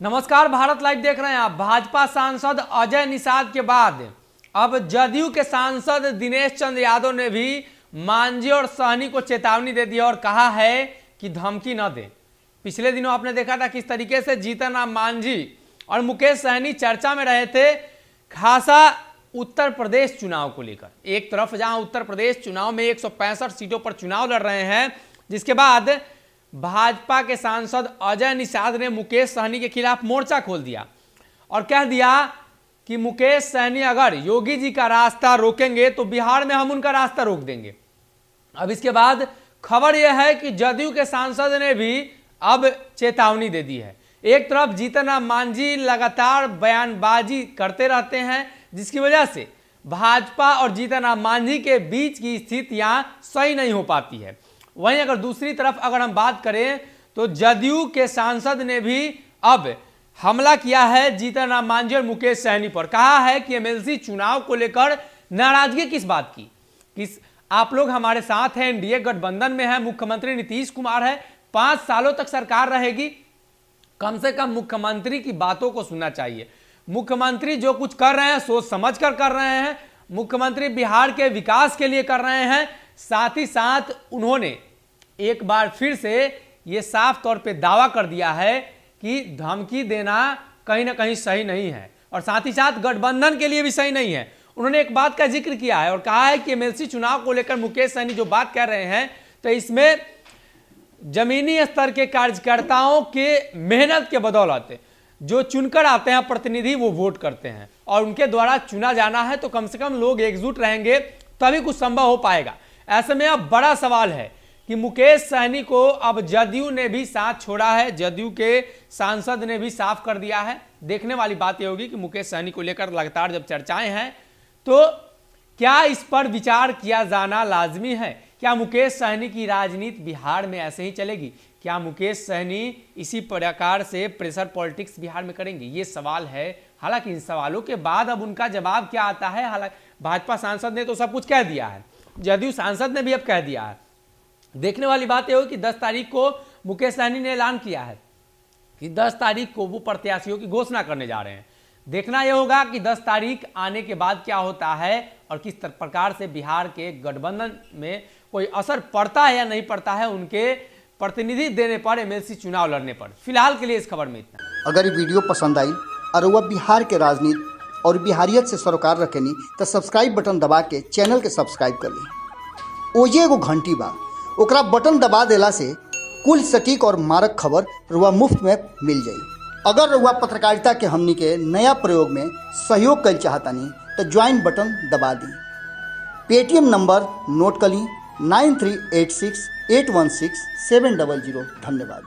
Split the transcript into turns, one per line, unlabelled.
नमस्कार, भारत लाइव देख रहे हैं आप। भाजपा सांसद अजय निषाद के बाद अब जदयू के सांसद दिनेश चंद्र यादव ने भी मांझी और सहनी को चेतावनी दे दी और कहा है कि धमकी न दे। पिछले दिनों आपने देखा था किस तरीके से जीतन राम मांझी और मुकेश सहनी चर्चा में रहे थे, खासा उत्तर प्रदेश चुनाव को लेकर। एक तरफ जहां उत्तर प्रदेश चुनाव में 165 सीटों पर चुनाव लड़ रहे हैं, जिसके बाद भाजपा के सांसद अजय निषाद ने मुकेश सहनी के खिलाफ मोर्चा खोल दिया और कह दिया कि मुकेश सहनी अगर योगी जी का रास्ता रोकेंगे तो बिहार में हम उनका रास्ता रोक देंगे। अब इसके बाद खबर यह है कि जदयू के सांसद ने भी अब चेतावनी दे दी है। एक तरफ जीतन राम मांझी लगातार बयानबाजी करते रहते हैं, जिसकी वजह से भाजपा और जीतन राम मांझी के बीच की स्थितियां सही नहीं हो पाती है। वहीं अगर दूसरी तरफ अगर हम बात करें तो जदयू के सांसद ने भी अब हमला किया है जीतन राम मांझी और मुकेश सहनी पर। कहा है कि एमएलसी चुनाव को लेकर नाराजगी किस बात की, आप लोग हमारे साथ हैं, एनडीए गठबंधन में है, मुख्यमंत्री नीतीश कुमार है, 5 सालों तक सरकार रहेगी, कम से कम मुख्यमंत्री की बातों को सुनना चाहिए। मुख्यमंत्री जो कुछ कर रहे हैं सोच समझ कर रहे हैं, मुख्यमंत्री बिहार के विकास के लिए कर रहे हैं। साथ ही साथ उन्होंने एक बार फिर से यह साफ तौर पे दावा कर दिया है कि धमकी देना कहीं ना कहीं सही नहीं है और साथ ही साथ गठबंधन के लिए भी सही नहीं है। उन्होंने एक बात का जिक्र किया है और कहा है कि एमएलसी चुनाव को लेकर मुकेश सहनी जो बात कह रहे हैं, तो इसमें जमीनी स्तर के कार्यकर्ताओं के मेहनत के बदौलत जो चुनकर आते हैं प्रतिनिधि, वो वोट करते हैं और उनके द्वारा चुना जाना है, तो कम से कम लोग एकजुट रहेंगे तभी कुछ संभव हो पाएगा। ऐसे में अब बड़ा सवाल है कि मुकेश सहनी को अब जदयू ने भी साथ छोड़ा है, जदयू के सांसद ने भी साफ कर दिया है। देखने वाली बात यह होगी कि मुकेश सहनी को लेकर लगातार जब चर्चाएं हैं तो क्या इस पर विचार किया जाना लाजमी है। क्या मुकेश सहनी की राजनीति बिहार में ऐसे ही चलेगी? क्या मुकेश सहनी इसी प्रकार से प्रेशर पॉलिटिक्स बिहार में करेंगे? ये सवाल है। हालांकि इन सवालों के बाद अब उनका जवाब क्या आता है, हालांकि भाजपा सांसद ने तो सब कुछ कह दिया है, जदयू सांसद ने भी अब कह दिया है। देखने वाली बात यह हो कि 10 तारीख को मुकेश सहनी ने ऐलान किया है कि 10 तारीख को वो प्रत्याशियों की घोषणा करने जा रहे हैं। देखना यह होगा कि 10 तारीख आने के बाद क्या होता है और किस प्रकार से बिहार के गठबंधन में कोई असर पड़ता है या नहीं पड़ता है उनके प्रतिनिधि देने पर, एमएलसी चुनाव लड़ने पर। फिलहाल के लिए इस खबर में इतना।
अगर ये वीडियो पसंद आई और वह बिहार के राजनीति और बिहारियत से सरोकार रखेनी तो सब्सक्राइब बटन दबा के चैनल के सब्सक्राइब कर ली। ओजे एगो घंटी बा, ओकरा बटन दबा देला से कुल सटीक और मारक खबर रुआ मुफ्त में मिल जाई। अगर रुआ पत्रकारिता के हमनी के नया प्रयोग में सहयोग कर चाहतानी तो ज्वाइन बटन दबा दी। पेटीएम नंबर नोट कर ली 9386816700। धन्यवाद।